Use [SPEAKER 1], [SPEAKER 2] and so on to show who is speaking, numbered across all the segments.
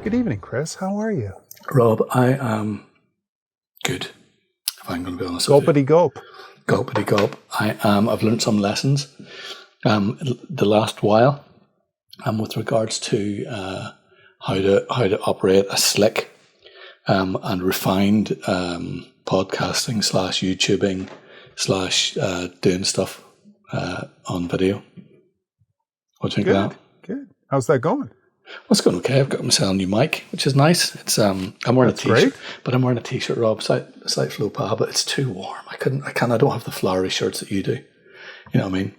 [SPEAKER 1] Good evening, Chris. How are you?
[SPEAKER 2] Rob, I am good, if I'm going to be honest with you.
[SPEAKER 1] Gulpity gulp.
[SPEAKER 2] Gulpity gulp. I've learned some lessons the last while with regards to how to operate a slick and refined podcasting / YouTubing / doing stuff on video. What do you think of that?
[SPEAKER 1] Good. How's that going?
[SPEAKER 2] Well, it's going okay. I've got myself a new mic, which is nice. It's I'm wearing a t-shirt, but I'm wearing a t-shirt, Rob. It's like faux pas, but it's too warm. I don't have the flowery shirts that you do. You know what I mean?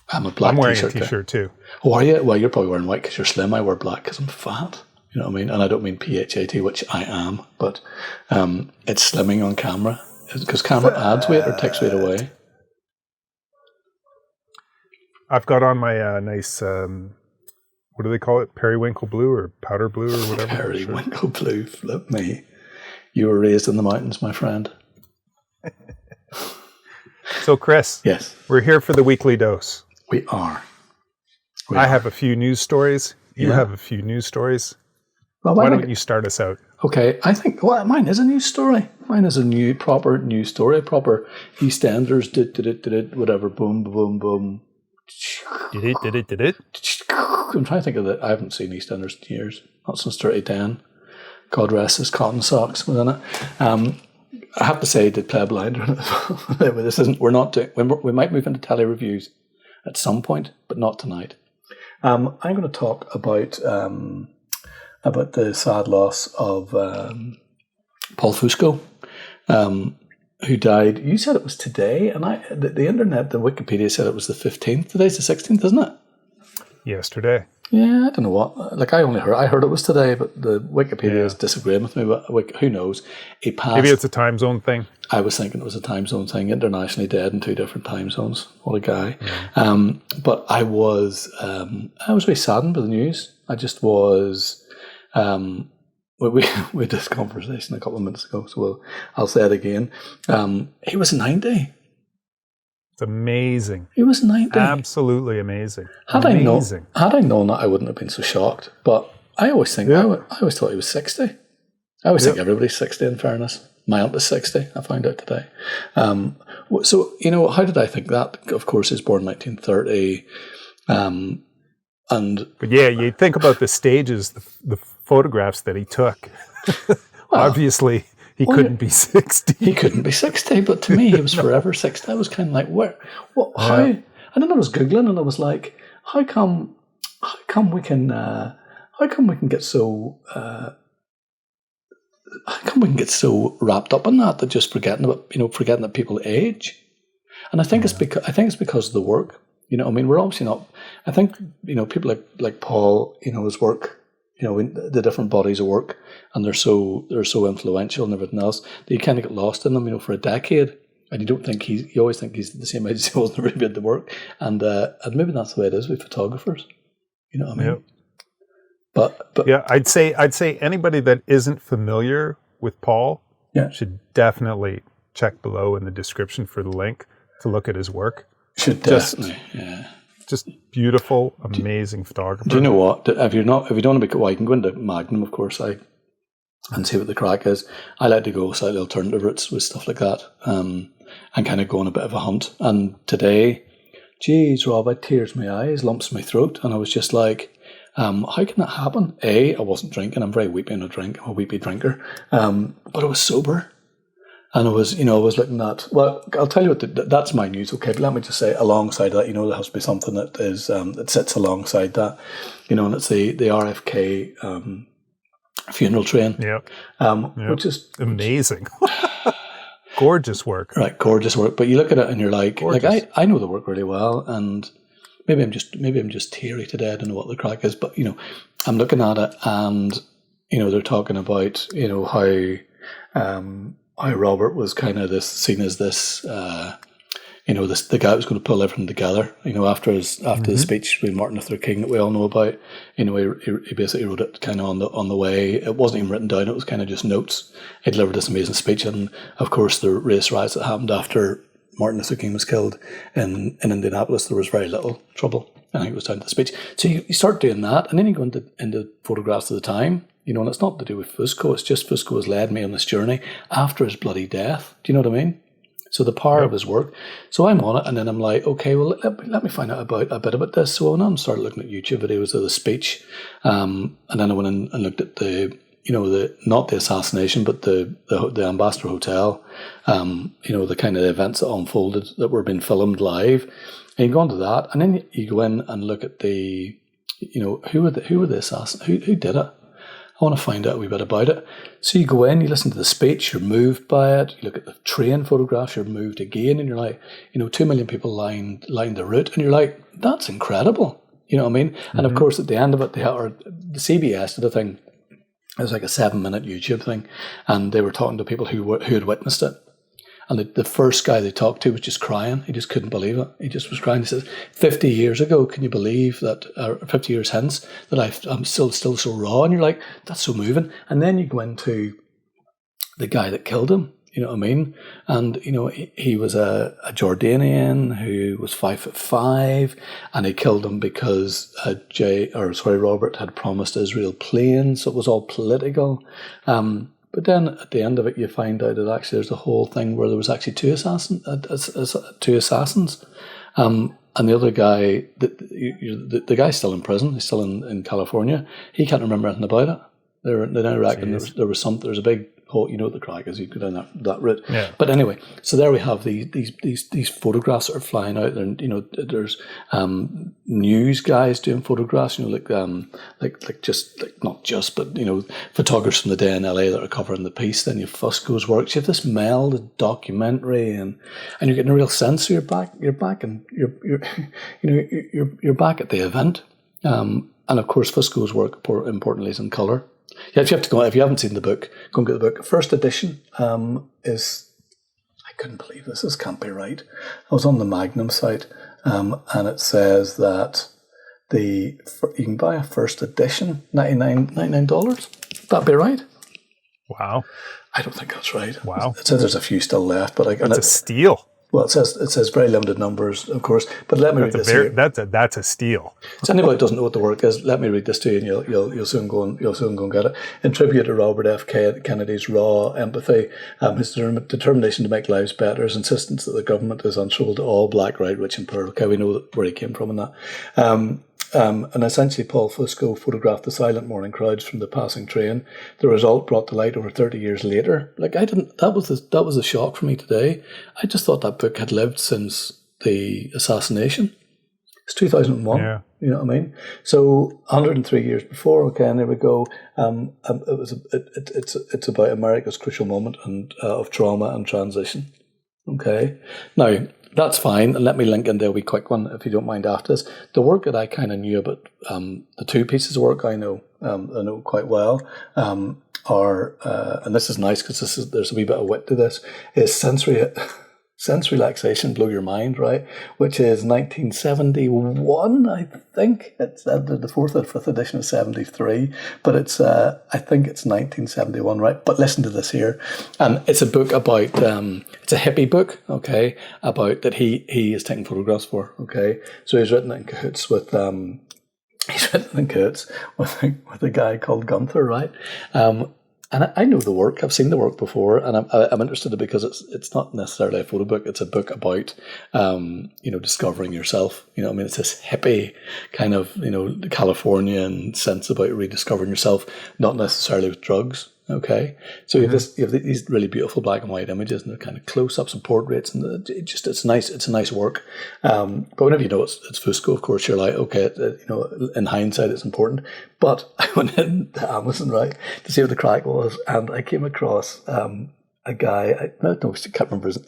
[SPEAKER 2] I'm a black
[SPEAKER 1] t-shirt. I'm wearing
[SPEAKER 2] t-shirt
[SPEAKER 1] a t-shirt too.
[SPEAKER 2] Oh, are you? Well, you're probably wearing white because you're slim. I wear black because I'm fat. You know what I mean? And I don't mean PHAT, which I am, but it's slimming on camera because camera adds weight or takes weight away.
[SPEAKER 1] I've got on my nice. What do they call it? Periwinkle blue or powder blue or whatever?
[SPEAKER 2] Periwinkle blue. Flip me. You were raised in the mountains, my friend.
[SPEAKER 1] So, Chris.
[SPEAKER 2] Yes.
[SPEAKER 1] We're here for the weekly dose.
[SPEAKER 2] We are.
[SPEAKER 1] I have a few news stories. You have a few news stories. Well, why don't you start us out?
[SPEAKER 2] Okay. I think, mine is a news story. Mine is a proper news story. Proper EastEnders, whatever, boom, boom, boom.
[SPEAKER 1] Did it?
[SPEAKER 2] I'm trying to think of it. I haven't seen EastEnders in years, not since 3010. God rest his cotton socks within it. I have to say, I did play a blinder in it as well. This isn't. We're not doing. We might move into tele reviews at some point, but not tonight. I'm going to talk about the sad loss of Paul Fusco, who died. You said it was today, and the internet, the Wikipedia said it was the 15th. Today's the 16th, isn't it?
[SPEAKER 1] Yesterday.
[SPEAKER 2] Yeah, I don't know what. Like I heard it was today, but the Wikipedia is disagreeing with me. But who knows? He passed.
[SPEAKER 1] Maybe it's a time zone thing.
[SPEAKER 2] I was thinking it was a time zone thing. Internationally dead in 2 different time zones. What a guy! But I was very saddened by the news. I just was. We had this conversation a couple of minutes ago, so I'll say it again. He was 90.
[SPEAKER 1] It's amazing.
[SPEAKER 2] He was 90.
[SPEAKER 1] Absolutely amazing.
[SPEAKER 2] Had I known that, I wouldn't have been so shocked. But I always think I always thought he was 60. I always think everybody's 60. In fairness, my aunt is 60. I found out today. So how did I think that? Of course, he was born 1930.
[SPEAKER 1] But yeah, you think about the stages, the photographs that he took. Obviously, he couldn't be 60.
[SPEAKER 2] He couldn't be 60, but to me, he was forever 60. I was kind of like, how? And then I was Googling, and I was like, how come we can get so wrapped up in that just forgetting that people age. And I think it's because of the work. You know, I mean, we're obviously not. I think people like Paul, his work. The different bodies of work, and they're so influential and everything else that you kind of get lost in them, for a decade, and you don't think you always think he's the same age as he wasn't really good at the work, and maybe that's the way it is with photographers. You know what I mean? Yeah. But
[SPEAKER 1] yeah, I'd say anybody that isn't familiar with Paul should definitely check below in the description for the link to look at his work.
[SPEAKER 2] Should definitely, yeah.
[SPEAKER 1] Just beautiful, amazing photographer.
[SPEAKER 2] Do you know what? If you don't want to be, you can go into Magnum, of course, and see what the crack is. I like to go slightly alternative routes with stuff like that, and kind of go on a bit of a hunt. And today, geez, Rob, I tears my eyes, lumps in my throat, and I was just like, how can that happen? I wasn't drinking. I'm very weepy in a drink. I'm a weepy drinker, but I was sober. And I was looking at, well, I'll tell you what, that's my news, okay, but let me just say, alongside that, there has to be something that is, that sits alongside that, and it's the RFK Funeral Train. Which is
[SPEAKER 1] amazing. Gorgeous work.
[SPEAKER 2] Right, gorgeous work. But you look at it and you're like, I know the work really well, and maybe I'm just teary today, I don't know what the crack is, but, I'm looking at it and, they're talking about, how Robert was kind of seen as this, the guy who was going to pull everything together. After the speech with Martin Luther King that we all know about, he basically wrote it kind of on the way. It wasn't even written down; it was kind of just notes. He delivered this amazing speech, and of course, the race riots that happened after Martin Luther King was killed in Indianapolis, there was very little trouble. I think it was down to the speech. So you start doing that, and then you go into photographs of the time. and it's not to do with Fusco. It's just Fusco has led me on this journey after his bloody death. Do you know what I mean? So the power of his work. So I'm on it, and then I'm like, okay, well, let me find out a bit about this. So I went on and started looking at YouTube videos of the speech, and then I went in and looked at not the assassination, but the Ambassador Hotel, the kind of events that unfolded that were being filmed live. And you go into that, and then you go in and look at the, who were the assassins, who did it. I want to find out a wee bit about it. So you go in, you listen to the speech, you're moved by it. You look at the train photographs, you're moved again, and you're like, 2 million people lined the route, and you're like, that's incredible. You know what I mean? Mm-hmm. And of course, at the end of it, the CBS did a thing. It was like a 7-minute YouTube thing, and they were talking to people who had witnessed it. And the first guy they talked to was just crying. He just couldn't believe it. He just was crying. He says, 50 years ago, can you believe that, 50 years hence, that I'm still so raw? And you're like, that's so moving. And then you go into the guy that killed him, you know what I mean? And, he was a Jordanian who was 5'5", and he killed him because Robert had promised Israel planes. So it was all political. But then at the end of it, you find out that actually there's a whole thing where there was actually two assassins. And the other guy, the guy's still in prison. He's still in California. He can't remember anything about it. They now reckon there's a big hole. You know what the crack is. You go down that route. Yeah. But anyway, so there we have these photographs that are flying out there. And, there's news guys doing photographs. Photographers from the day in LA that are covering the piece. Then you have Fusco's works. You have this meld of documentary, and you're getting a real sense. So you're back, and you're back at the event. And of course, Fusco's work importantly is in colour. Yeah, if you haven't seen the book, go and get the book. First edition is, I couldn't believe this. This can't be right. I was on the Magnum site, and it says that you can buy a first edition, $99. That'd be right.
[SPEAKER 1] Wow.
[SPEAKER 2] I don't think that's right.
[SPEAKER 1] Wow.
[SPEAKER 2] It says there's a few still left, but
[SPEAKER 1] it's a steal.
[SPEAKER 2] Well, it says very limited numbers, of course. But let me read this here.
[SPEAKER 1] That's a steal.
[SPEAKER 2] So anybody who doesn't know what the work is, let me read this to you, and you'll soon go and get it. In tribute to Robert F. Kennedy's raw empathy, his determination to make lives better, his insistence that the government is untroubled to all black, right, rich, and poor. Okay, we know where he came from in that. And essentially, Paul Fusco photographed the silent morning crowds from the passing train. The result brought to light over 30 years later. That was a shock for me today. I just thought that book had lived since the assassination. It's 2001. Yeah. You know what I mean? So 103 years before. Okay, and there we go. It's about America's crucial moment of trauma and transition. Okay, now. That's fine, and let me link into a wee quick one, if you don't mind, after this. The work that I kind of knew about, the two pieces of work I know quite well, are, and this is nice because there's a wee bit of wit to this, is Sense Relaxation, Blow Your Mind, right? Which is 1971, I think. It's the fourth or fifth edition of 73, but it's I think it's 1971, right? But listen to this here, and it's a book about it's a hippie book, okay, about that he is taking photographs for, okay. So he's written it in cahoots with a guy called Gunther, right? And I know the work. I've seen the work before, and I'm interested in it because it's not necessarily a photo book. It's a book about discovering yourself. You know, I mean, it's this hippie kind of Californian sense about rediscovering yourself, not necessarily with drugs. Okay, so you have these really beautiful black and white images, and they're kind of close-ups and portraits, and it's nice. It's a nice work. But whenever you know it's Fusco, of course, you're like, okay, in hindsight, it's important. But I went into Amazon, right, to see what the crack was, and I came across a guy. I can't remember his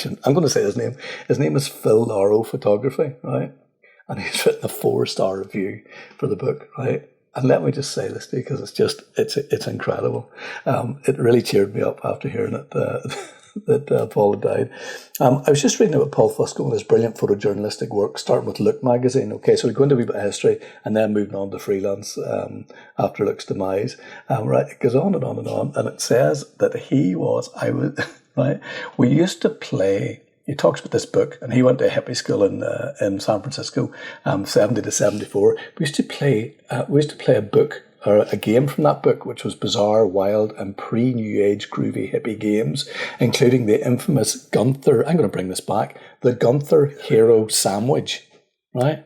[SPEAKER 2] name. I'm going to say his name. His name is Phil Lauro Photography, right, and he's written a 4-star review for the book, right. And let me just say this to you because it's incredible. It really cheered me up after hearing it that Paul had died. I was just reading about Paul Fusco and his brilliant photojournalistic work, starting with Look magazine. Okay, so we go into a wee bit of history and then moving on to freelance after Look's demise. Right, it goes on and on and on, and it says that right. We used to play. He talks about this book, and he went to a hippie school in San Francisco, 70 to 74. We used to play a book a game from that book, which was bizarre, wild, and pre-New Age groovy hippie games, including the infamous Gunther. I'm going to bring this back. The Gunther Hero Sandwich, right?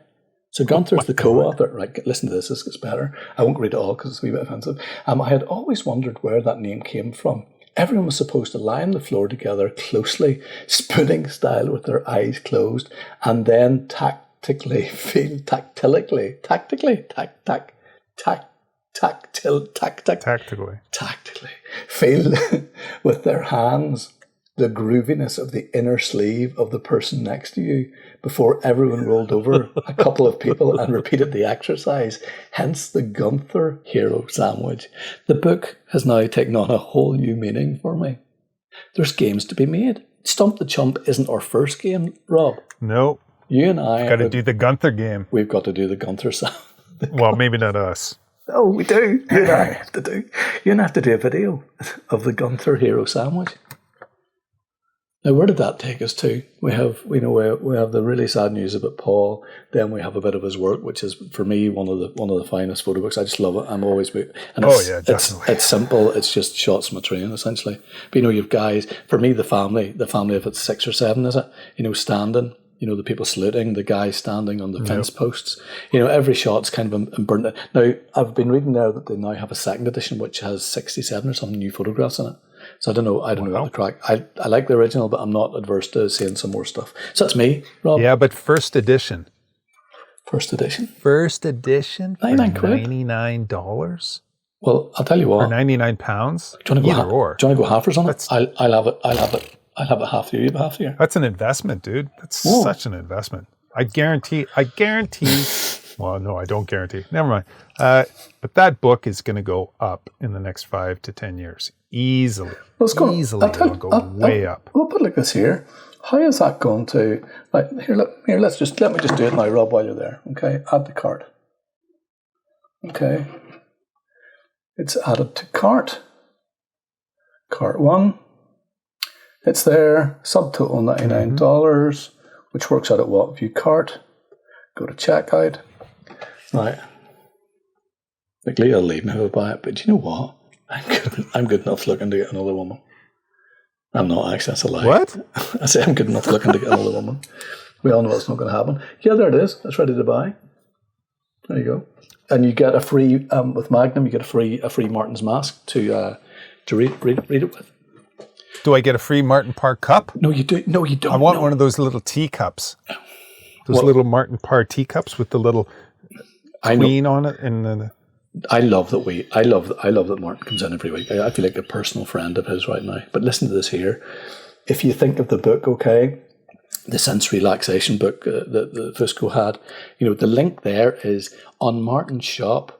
[SPEAKER 2] So Gunther's the co-author. Right, listen to this. This gets better. I won't read it all because it's a wee bit offensive. I had always wondered where that name came from. Everyone was supposed to lie on the floor together closely, spooning style with their eyes closed, and then tactically feel tactically feel with their hands the grooviness of the inner sleeve of the person next to you before everyone rolled over a couple of people and repeated the exercise, hence the Gunther Hero Sandwich. The book has now taken on a whole new meaning for me. There's games to be made. Stump the Chump isn't our first game, Rob.
[SPEAKER 1] No.
[SPEAKER 2] You and I...
[SPEAKER 1] got to do the Gunther game.
[SPEAKER 2] We've got to do the Gunther Sandwich.
[SPEAKER 1] Well, maybe not us.
[SPEAKER 2] Oh, we do. You and I have to do. You and I have to do a video of the Gunther Hero Sandwich. Now, where did that take us to? We have the really sad news about Paul. Then we have a bit of his work, which is for me one of the finest photo books. I just love it. I'm always it's simple. It's just shots from a train essentially. But you've guys. For me, the family of it's 6 or 7, is it? Standing. The people saluting, the guys standing on the fence posts. Every shot's kind of burnt. Now, I've been reading now that they now have a second edition which has 67 or something new photographs in it. So I don't know what the crack. I like the original, but I'm not adverse to seeing some more stuff. So that's me, Rob.
[SPEAKER 1] Yeah, but first edition.
[SPEAKER 2] First edition?
[SPEAKER 1] First edition for $99?
[SPEAKER 2] Well, I'll tell you what.
[SPEAKER 1] Or £99?
[SPEAKER 2] Do you want to go halfers on it? I'll have it. I'll have it half the year, you have half the year.
[SPEAKER 1] That's an investment, dude. That's such an investment. I guarantee. Well, no, I don't guarantee. Never mind. But that book is going to go up in the next 5 to 10 years. Easily. Let's go. Easily. It'll go way up.
[SPEAKER 2] We'll put it like this here. How is that going to, let me just do it now, Rob, while you're there. Okay. Add to cart. Okay. It's added to cart. Cart 1. It's there. Subtotal $99, which works out at what? View cart. Go to checkout. Right. Like Leah will leave me if I buy it, but do you know what? I'm good enough looking to get another woman. I'm not actually, that's a lie.
[SPEAKER 1] What?
[SPEAKER 2] I say I'm good enough looking to get another woman. We all know it's not going to happen. Yeah, there it is. It's ready to buy. There you go. And you get a free, with Magnum, you get a free Martin's mask to read it with.
[SPEAKER 1] Do I get a free Martin Parr cup?
[SPEAKER 2] No, you do. No, you don't.
[SPEAKER 1] I want one of those little teacups. Those little Martin Parr teacups with the little queen on it, and
[SPEAKER 2] I love that Martin comes in every week. I feel like a personal friend of his right now. But listen to this here. If you think of the book, okay, the sensory relaxation book that Fusco had, the link there is on Martin's shop.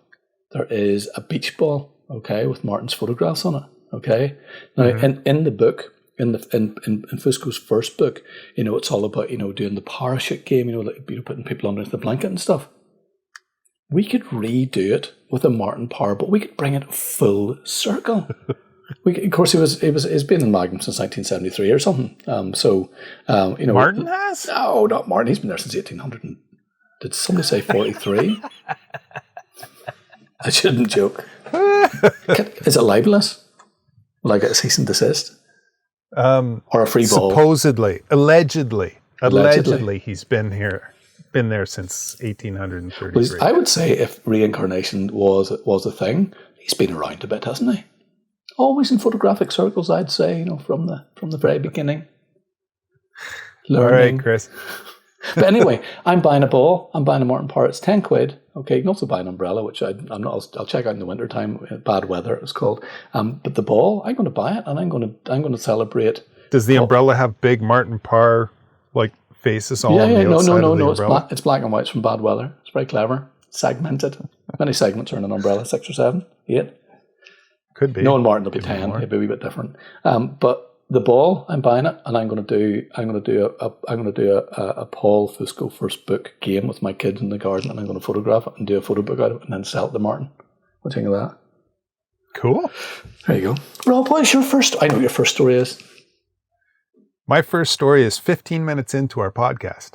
[SPEAKER 2] There is a beach ball, okay, with Martin's photographs on it, okay. Now, in the book. In Fusco's first book, it's all about doing the parachute game, like putting people underneath the blanket and stuff. We could redo it with a Martin Parr, but we could bring it full circle. Of course, he's been in Magnum since 1973 or something.
[SPEAKER 1] Martin has?
[SPEAKER 2] No, not Martin. He's been there since 1800. Did somebody say 43? I shouldn't joke. Is it libelous? Will I get a cease and desist? Or a free ball?
[SPEAKER 1] Supposedly, allegedly, he's been there since 1833.
[SPEAKER 2] Well, I would say if reincarnation was a thing, he's been around a bit, hasn't he? Always in photographic circles, I'd say, from the very beginning.
[SPEAKER 1] Learning. All right, Chris.
[SPEAKER 2] But anyway, I'm buying a ball. I'm buying a Martin Parr. It's £10. Okay, you can also buy an umbrella, which I'm not. I'll check out in the wintertime. Bad weather, it was called. But the ball, I'm going to buy it, and I'm going to celebrate.
[SPEAKER 1] Does the umbrella have big Martin Parr like faces all on the outside of the umbrella?
[SPEAKER 2] It's black and white. It's from bad weather. It's very clever. Segmented. Many segments are in an umbrella. 6 or 7, 8.
[SPEAKER 1] Could be.
[SPEAKER 2] No, in Martin will be 10. It'll be a wee bit different. But the ball, I'm buying it, and I'm going to do a Paul Fusco first book game with my kids in the garden, and I'm going to photograph it and do a photo book out of it, and then sell it to Martin. What do you think of that?
[SPEAKER 1] Cool.
[SPEAKER 2] There you go. Rob, what is your first? I know what your first story is.
[SPEAKER 1] My first story is 15 minutes into our podcast.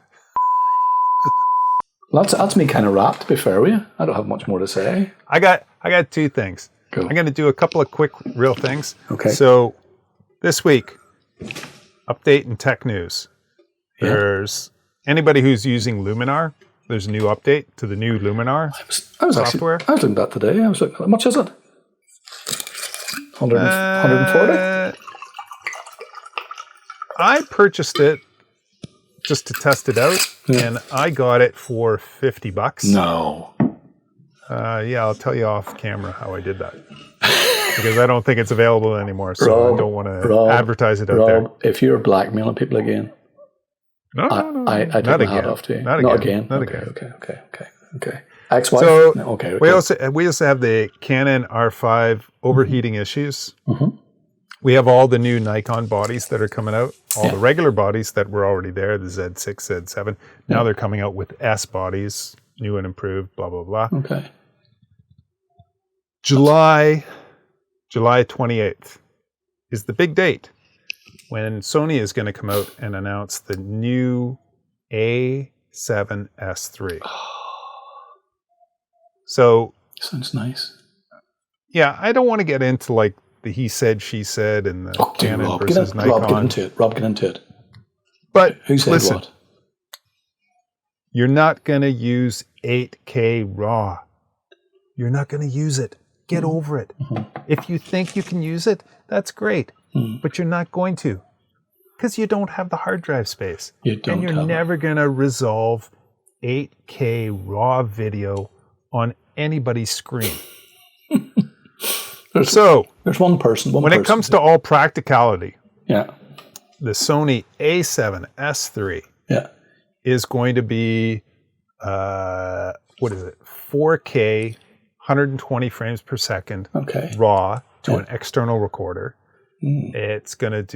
[SPEAKER 1] Well,
[SPEAKER 2] that's me kind of wrapped, to be fair with you. I don't have much more to say.
[SPEAKER 1] I got I got two things.
[SPEAKER 2] Go.
[SPEAKER 1] I'm going to do a couple of quick, real things.
[SPEAKER 2] Okay.
[SPEAKER 1] So this week, update in tech news. There's anybody who's using Luminar. There's a new update to the new Luminar software.
[SPEAKER 2] I was looking at that today. I was looking. How much is it? 140.
[SPEAKER 1] I purchased it just to test it out, and I got it for $50.
[SPEAKER 2] No.
[SPEAKER 1] Yeah, I'll tell you off camera how I did that. Because I don't think it's available anymore, so I don't want to advertise it out there.
[SPEAKER 2] If you're blackmailing people again,
[SPEAKER 1] No.
[SPEAKER 2] I take
[SPEAKER 1] Not
[SPEAKER 2] my
[SPEAKER 1] again.
[SPEAKER 2] hat off to you.
[SPEAKER 1] Not again. Not again.
[SPEAKER 2] Okay. Ex-wife?
[SPEAKER 1] So
[SPEAKER 2] okay.
[SPEAKER 1] we also have the Canon R5 overheating issues.
[SPEAKER 2] Mm-hmm.
[SPEAKER 1] We have all the new Nikon bodies that are coming out. All the regular bodies that were already there, the Z6, Z7. Now they're coming out with S bodies, new and improved, blah, blah, blah.
[SPEAKER 2] Okay.
[SPEAKER 1] July 28th is the big date when Sony is going to come out and announce the new A7SIII. So
[SPEAKER 2] sounds nice.
[SPEAKER 1] Yeah, I don't want to get into like the he said, she said, and the Canon
[SPEAKER 2] Rob,
[SPEAKER 1] versus Nikon.
[SPEAKER 2] Rob, get into it.
[SPEAKER 1] But
[SPEAKER 2] who said
[SPEAKER 1] listen,
[SPEAKER 2] what?
[SPEAKER 1] You're not going to use 8K RAW. You're not going to use it. Get over it. Mm-hmm. If you think you can use it, that's great. But you're not going to, because you don't have the hard drive space. And you're never going to resolve 8K RAW video on anybody's screen. There's
[SPEAKER 2] one person.
[SPEAKER 1] When it comes to all practicality,
[SPEAKER 2] the
[SPEAKER 1] Sony A7SIII is going to be, 4K, 120 frames per second, RAW to an external recorder. It's got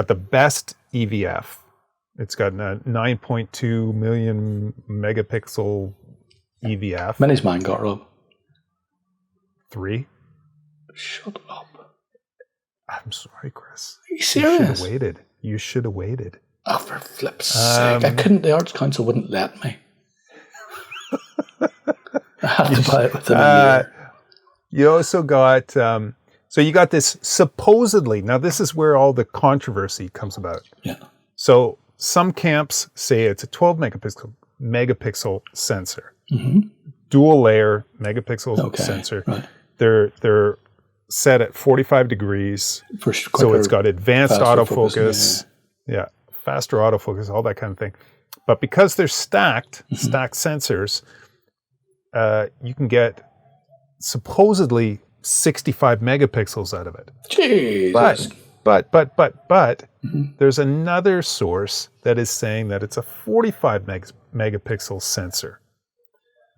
[SPEAKER 1] the best EVF. It's got a 9.2 million megapixel EVF.
[SPEAKER 2] Many's mine got, Rob?
[SPEAKER 1] 3.
[SPEAKER 2] Shut up.
[SPEAKER 1] I'm sorry, Chris.
[SPEAKER 2] Are you serious?
[SPEAKER 1] You should have waited.
[SPEAKER 2] Oh, for flip's sake. The Arts Council wouldn't let me. I had to buy it within a year.
[SPEAKER 1] You also got, so you got this supposedly, now this is where all the controversy comes about. Yeah. So some camps say it's a 12 megapixel sensor. Mm-hmm. Dual layer megapixel sensor. Right. They're set at 45 degrees. So it's got advanced autofocus. Yeah. Faster autofocus, all that kind of thing. But because they're stacked sensors, you can get supposedly 65 megapixels out of it.
[SPEAKER 2] Jesus.
[SPEAKER 1] But there's another source that is saying that it's a 45 megapixel sensor.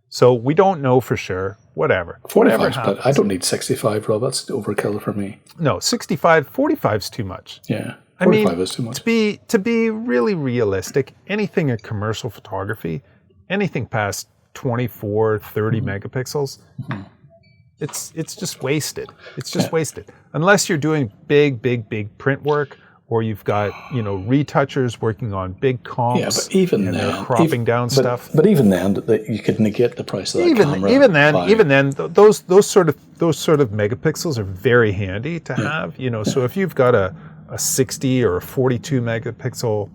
[SPEAKER 1] So we don't know for sure. Whatever
[SPEAKER 2] 45, but I don't need 65, Rob. That's overkill for me.
[SPEAKER 1] No, 65, 45 is too much.
[SPEAKER 2] Yeah, 45 is too much.
[SPEAKER 1] To be really realistic, anything in commercial photography, anything past 24, 30 megapixels, it's just wasted. It's just wasted. Unless you're doing big print work, or you've got, retouchers working on big comps. Yeah, but even then, they're cropping down stuff.
[SPEAKER 2] But even then, you could negate the price of that camera.
[SPEAKER 1] Even then, those sort of megapixels are very handy to have. So if you've got a 60 or a 42 megapixel,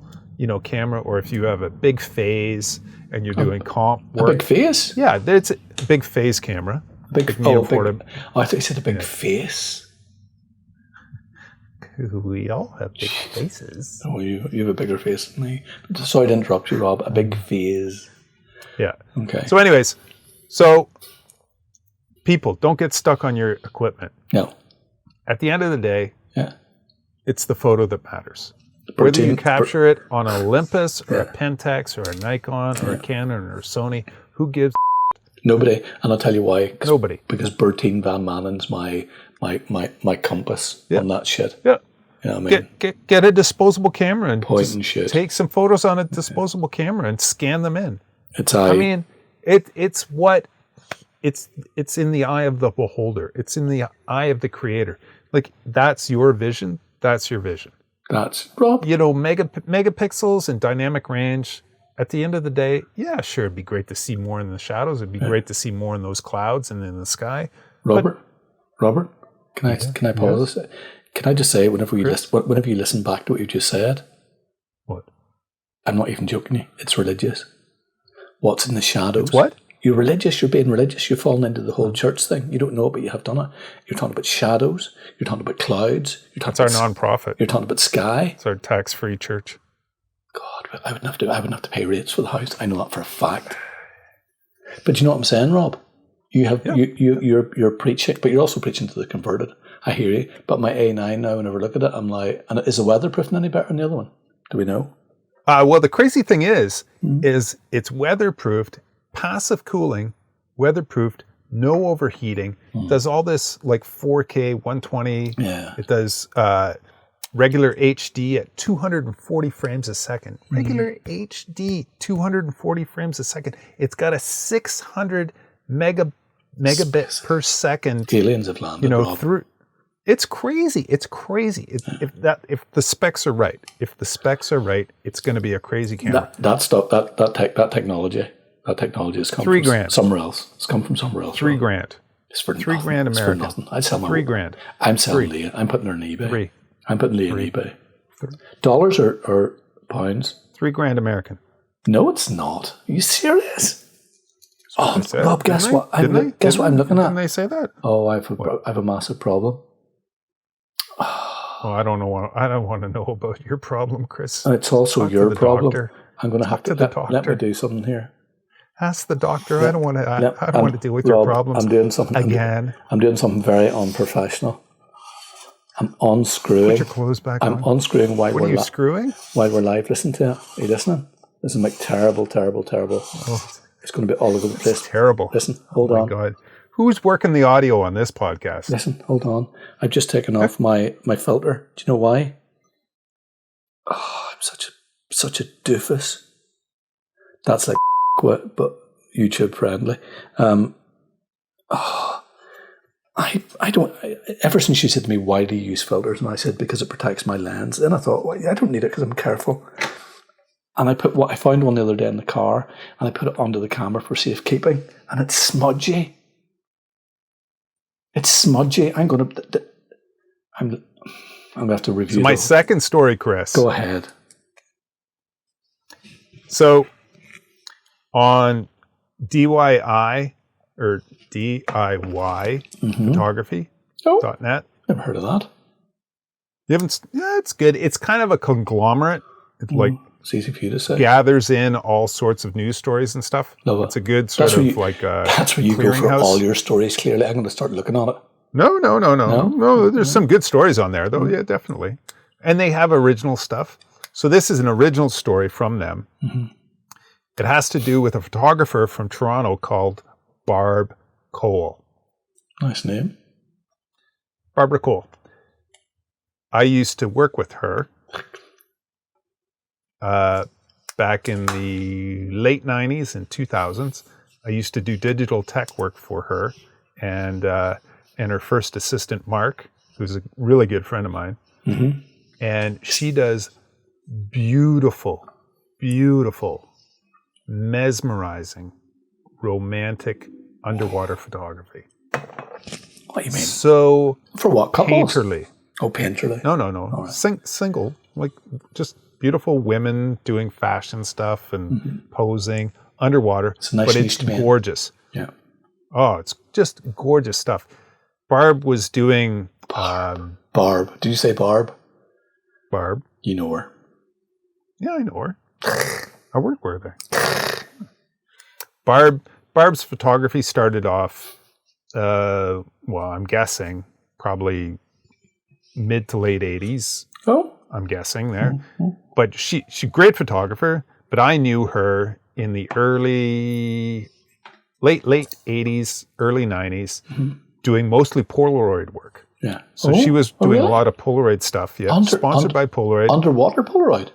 [SPEAKER 1] camera, or if you have a big phase and you're doing comp work.
[SPEAKER 2] A big phase?
[SPEAKER 1] Yeah, it's a big phase camera.
[SPEAKER 2] I thought you said a big face.
[SPEAKER 1] We all have big faces.
[SPEAKER 2] Oh, you have a bigger face than me. Sorry to interrupt you, Rob. A big face.
[SPEAKER 1] Yeah.
[SPEAKER 2] Okay.
[SPEAKER 1] So anyways, people, don't get stuck on your equipment.
[SPEAKER 2] No.
[SPEAKER 1] At the end of the day, it's the photo that matters. Whether you capture it on an Olympus or a Pentax or a Nikon or a Canon or a Sony, who gives
[SPEAKER 2] Nobody. And I'll tell you why.
[SPEAKER 1] Nobody.
[SPEAKER 2] Because Bertine Van Manen's my compass on that shit.
[SPEAKER 1] Yeah.
[SPEAKER 2] You know what I mean?
[SPEAKER 1] Get a disposable camera and
[SPEAKER 2] point and shoot.
[SPEAKER 1] Take some photos on a disposable camera and scan them in.
[SPEAKER 2] It's
[SPEAKER 1] in the eye of the beholder. It's in the eye of the creator. Like, that's your vision. That's your vision.
[SPEAKER 2] That's Rob.
[SPEAKER 1] Megapixels and dynamic range. at the end of the day, yeah, sure, it'd be great to see more in the shadows. It'd be great to see more in those clouds and in the sky.
[SPEAKER 2] Robert, can I pause this? Can I just say, whenever you listen back to what you just said,
[SPEAKER 1] What?
[SPEAKER 2] I'm not even joking you. It's religious. What's in the shadows?
[SPEAKER 1] It's what?
[SPEAKER 2] You're religious. You're being religious. You've fallen into the whole church thing. You don't know it, but you have done it. You're talking about shadows. You're talking about clouds.
[SPEAKER 1] It's our non-profit.
[SPEAKER 2] You're talking about sky.
[SPEAKER 1] It's our tax-free church.
[SPEAKER 2] God, I wouldn't have to pay rates for the house. I know that for a fact. But you know what I'm saying, Rob? You're preaching, but you're also preaching to the converted. I hear you. But my A9 now, whenever I look at it, I'm like, and is the weatherproofing any better than the other one? Do we know?
[SPEAKER 1] Well, the crazy thing is it's weatherproofed, passive cooling, weatherproofed, no overheating. Does all this like 4K 120.
[SPEAKER 2] Yeah.
[SPEAKER 1] It does regular HD at 240 frames a second. Regular HD 240 frames a second. It's got a 600 megabit per second.
[SPEAKER 2] Aliens have landed.
[SPEAKER 1] Through. It's crazy. It's crazy. If the specs are right, it's going to be a crazy camera.
[SPEAKER 2] That technology has come from somewhere else. It's come from somewhere else.
[SPEAKER 1] $3,000.
[SPEAKER 2] It's for
[SPEAKER 1] $3,000 American.
[SPEAKER 2] It's for nothing. I'd sell my
[SPEAKER 1] $3,000.
[SPEAKER 2] I'm selling Leah. I'm putting her on eBay.
[SPEAKER 1] Three.
[SPEAKER 2] I'm putting Leah on eBay. Dollars or pounds?
[SPEAKER 1] $3,000 American.
[SPEAKER 2] No, it's not. Are you serious? Oh, Rob, guess what?
[SPEAKER 1] I'm looking at?
[SPEAKER 2] Didn't
[SPEAKER 1] they say that?
[SPEAKER 2] Oh, I have a massive problem.
[SPEAKER 1] Oh, I don't know. I don't want to know about your problem, Chris.
[SPEAKER 2] It's also your problem.
[SPEAKER 1] Doctor.
[SPEAKER 2] I'm going to have to let me do something here.
[SPEAKER 1] Ask the doctor. I don't want to. I don't want to deal with your problems.
[SPEAKER 2] I'm doing something
[SPEAKER 1] again.
[SPEAKER 2] I'm doing something very unprofessional. I'm unscrewing.
[SPEAKER 1] Put your clothes back on.
[SPEAKER 2] I'm unscrewing while
[SPEAKER 1] we're
[SPEAKER 2] screwing while we're live. Listen to it. Are you listening? This is like terrible. Oh. It's going to be all over the place.
[SPEAKER 1] Terrible.
[SPEAKER 2] Listen, hold on.
[SPEAKER 1] Oh my God. Who's working the audio on this podcast?
[SPEAKER 2] Listen, hold on. I've just taken off my filter. Do you know why? Oh, I'm such a doofus. That's like but YouTube friendly. I don't. Ever since you said to me, "Why do you use filters?" and I said, "Because it protects my lens." And I thought, well, I don't need it because I'm careful. And I found one the other day in the car, and I put it onto the camera for safekeeping, and it's smudgy. It's smudgy. I'm gonna have to review.
[SPEAKER 1] So my second story, Chris.
[SPEAKER 2] Go ahead.
[SPEAKER 1] So on DIY or DIY photography.net.
[SPEAKER 2] Never heard of that.
[SPEAKER 1] You haven't? Yeah, it's good. It's kind of a conglomerate. It's like
[SPEAKER 2] it's easy for you to say.
[SPEAKER 1] Gathers in all sorts of news stories and stuff.
[SPEAKER 2] Love it.
[SPEAKER 1] It's a good sort of like
[SPEAKER 2] that's where you go for all your stories. Clearly, I'm going to start looking on it.
[SPEAKER 1] No. There's some good stories on there, though. Yeah, definitely. And they have original stuff. So this is an original story from them. It has to do with a photographer from Toronto called Barb Cole.
[SPEAKER 2] Nice name.
[SPEAKER 1] Barbara Cole. I used to work with her back in the late 90s and 2000s. I used to do digital tech work for her and her first assistant, Mark, who's a really good friend of mine. And she does beautiful, mesmerizing, romantic underwater photography.
[SPEAKER 2] What do you mean?
[SPEAKER 1] So
[SPEAKER 2] for what, couples?
[SPEAKER 1] Painterly.
[SPEAKER 2] Oh, painterly.
[SPEAKER 1] No. Right. Single, like just beautiful women doing fashion stuff and posing underwater.
[SPEAKER 2] It's nice,
[SPEAKER 1] but it's gorgeous.
[SPEAKER 2] Yeah.
[SPEAKER 1] Oh, it's just gorgeous stuff. Barb was doing
[SPEAKER 2] Barb. Did you say Barb?
[SPEAKER 1] Barb.
[SPEAKER 2] You know her.
[SPEAKER 1] Yeah, I know her. I work with her. Barb's photography started off, I'm guessing, probably mid to late 80s.
[SPEAKER 2] Oh.
[SPEAKER 1] I'm guessing there. But she's a great photographer, but I knew her in the late 80s, early 90s, doing mostly Polaroid work.
[SPEAKER 2] Yeah.
[SPEAKER 1] So she was doing a lot of Polaroid stuff. Yeah. Sponsored by Polaroid.
[SPEAKER 2] Underwater Polaroid?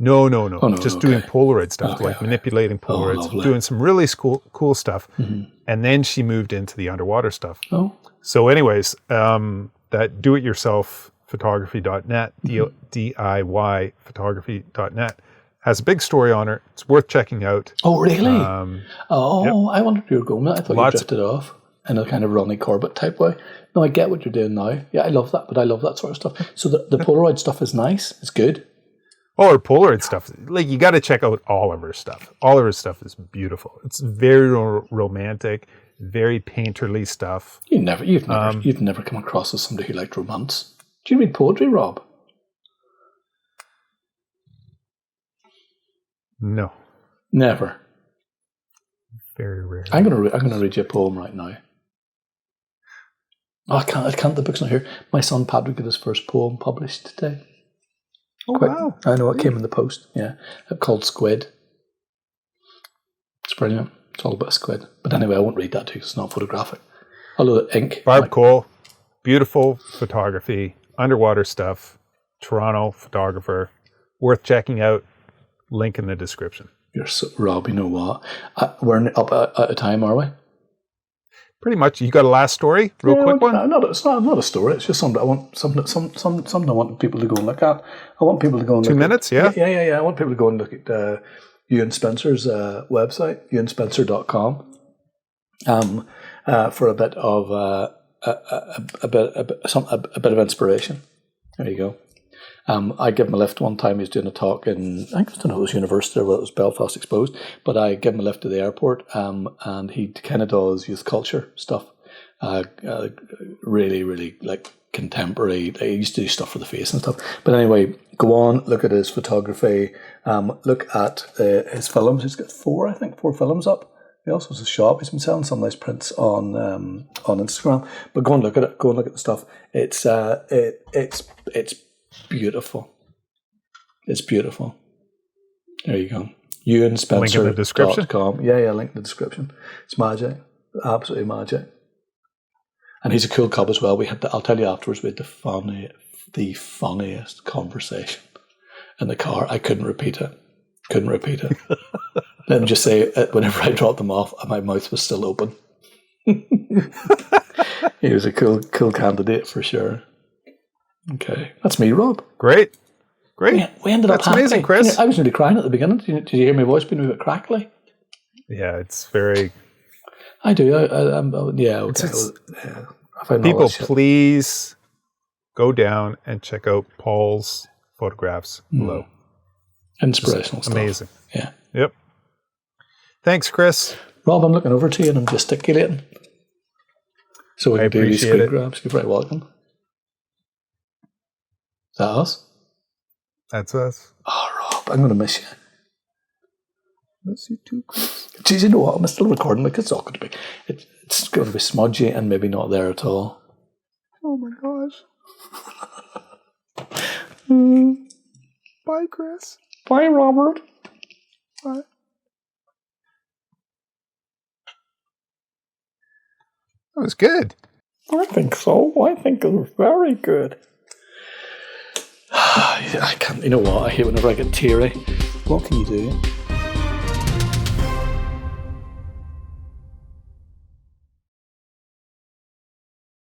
[SPEAKER 1] No. Just doing Polaroid stuff, manipulating Polaroids, doing some really cool stuff. And then she moved into the underwater stuff.
[SPEAKER 2] Oh.
[SPEAKER 1] So anyways, that do-it-yourself photography.net, DIY photography.net, Has a big story on it. It's worth checking out.
[SPEAKER 2] Oh, really?
[SPEAKER 1] Yep.
[SPEAKER 2] I wondered you were going with that. I thought you drifted off in a kind of Ronnie Corbett type way. No, I get what you're doing now. Yeah, I love that, but I love that sort of stuff. So the Polaroid stuff is nice. It's good.
[SPEAKER 1] Oh, her Polaroid stuff. Like, you got to check out all of her stuff. All of her stuff is beautiful. It's very romantic, very painterly stuff.
[SPEAKER 2] You've never come across as somebody who liked romance. Do you read poetry, Rob?
[SPEAKER 1] No.
[SPEAKER 2] Never.
[SPEAKER 1] Very rare.
[SPEAKER 2] I'm gonna read you a poem right now. Oh, I can't. The book's not here. My son Patrick got his first poem published today.
[SPEAKER 1] Oh, wow.
[SPEAKER 2] I know, it came in the post. Yeah, it's called Squid. It's brilliant. It's all about a squid. But anyway, I won't read that too because it's not photographic. Although the ink.
[SPEAKER 1] Barb Cole, beautiful photography, underwater stuff, Toronto photographer, worth checking out. Link in the description.
[SPEAKER 2] You're so, Rob, you know what? We're up at a time, are we?
[SPEAKER 1] Pretty much. You got a last story? Quick one?
[SPEAKER 2] It's not a story. It's just something I want something I want people to go and look at. I want people to go and
[SPEAKER 1] 2 minutes, yeah?
[SPEAKER 2] Yeah. I want people to go and look at Ewen Spencer's website, ewenspencer.com, for a bit of a bit of inspiration. There you go. I gave him a lift one time. He was doing a talk in, I don't know if it was university or whether it was Belfast Exposed, but I gave him a lift to the airport, and he kind of does youth culture stuff. Really, really like contemporary. He used to do stuff for the face and stuff. But anyway, go on, look at his photography, look at his films. He's got 4 films up. He also has a shop. He's been selling some nice prints on Instagram. But go and look at it. Go and look at the stuff. It's beautiful. It's beautiful. There you go. EwenSpencer.com.
[SPEAKER 1] Link in the description.
[SPEAKER 2] Yeah, link in the description. It's magic. Absolutely magic. And he's a cool cub as well. I'll tell you afterwards, we had the funniest conversation in the car. I couldn't repeat it. Let me just say, whenever I dropped them off, my mouth was still open. He was a cool candidate for sure. Okay, that's me, Rob.
[SPEAKER 1] Great.
[SPEAKER 2] We ended up.
[SPEAKER 1] That's amazing, Chris.
[SPEAKER 2] I was nearly crying at the beginning. Did you hear my voice being a bit crackly?
[SPEAKER 1] Yeah, it's very.
[SPEAKER 2] I do. Yeah. Okay.
[SPEAKER 1] People, please go down and check out Paul's photographs below.
[SPEAKER 2] Inspirational stuff.
[SPEAKER 1] Amazing.
[SPEAKER 2] Yeah.
[SPEAKER 1] Yep. Thanks, Chris.
[SPEAKER 2] Rob, I'm looking over to you and I'm gesticulating. So we can do these screen grabs. You're very welcome. Is that us?
[SPEAKER 1] That's us.
[SPEAKER 2] Oh, Rob, I'm going to miss you.
[SPEAKER 1] Miss you too, Chris.
[SPEAKER 2] Geez, you know what? I'm still recording. Like, it's all going to be. It's going to be smudgy and maybe not there at all.
[SPEAKER 1] Oh my gosh. Bye, Chris.
[SPEAKER 2] Bye, Robert.
[SPEAKER 1] Bye. That was good.
[SPEAKER 2] I think so. I think it was very good. I can't. You know what? I hate whenever I get teary. What can you do?